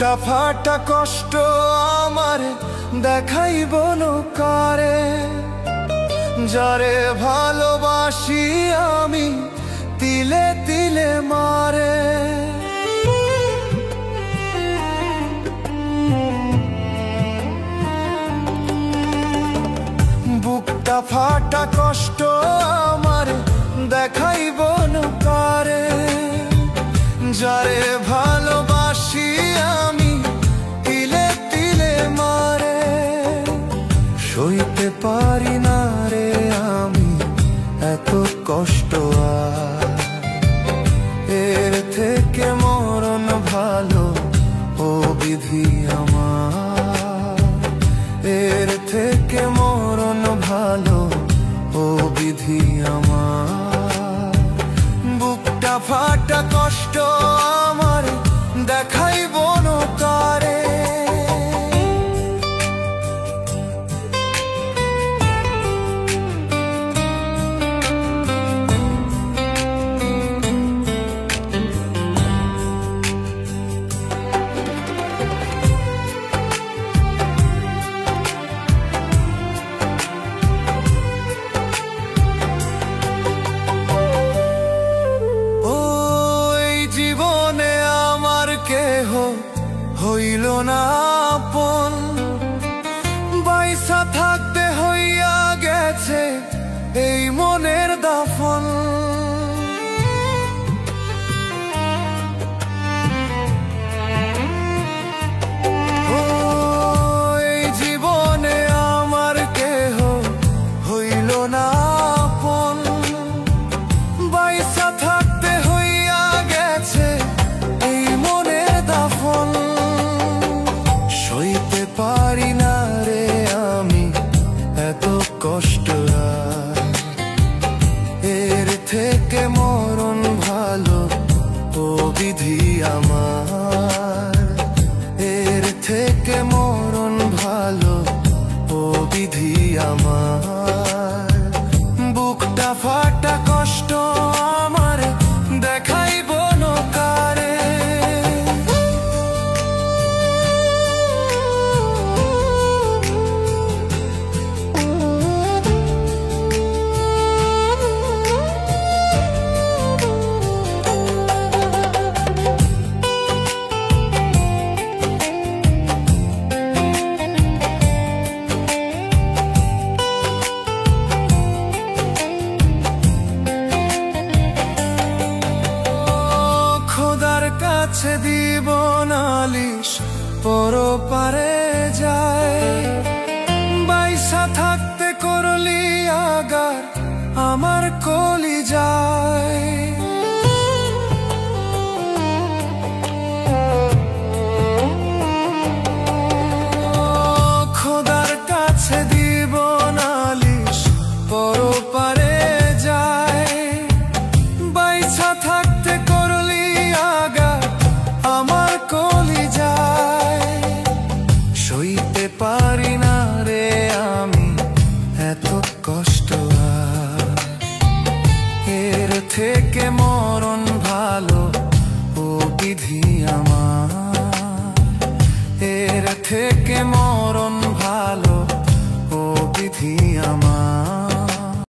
বুকটা ফাটা কষ্ট আমার দেখাইব কারে, যারে ভালোবাসি আমি তিলে তিলে মারে। বুকটা ফাটা কষ্ট আমার দেখাইব কারে, যারে ভালোবাসি আমি তিলে তিলে মারে। সইতে পারি না রে আমি এত কষ্ট আর, এর থেকে মরণ ভালো ও বিধি আমার, এর থেকে মরণ ভালো ও বিধি আমার। বুকটা ফাটা কষ্ট আমার দেখাইব কারে। হইল না আপন, বাইসা থাকতে হইয়া গেছে এই মনের দাফন। এই জীবনে আমার কেহ হইল না আপন, বাইসা থাকতে হইয়া গেছে এই মনের দাফন। সইতে পারি না রে আমি এত কষ্ট আর, এর থেকে মরণ ভালো ও বিধি আমার, এর থেকে মরণ ভালো ও বিধি আমার। বুকটা ফাটা কষ্ট আমার দেখাইব কারে। কাছে দিব নালিশ পরপারে যায়, বাইসা থাকতে করলি আগার আমার কলি যায়। খোদার কাছে দিব নালিশ পরপারে যায়, বাইসা থাকতে করলি আগার আমার কলি যায়। সইতে পারি না রে আমি এত কষ্ট আর, এর থেকে মরণ ভালো ও বিধি আমার, এর থেকে মরণ ভালো ও বিধি আমার।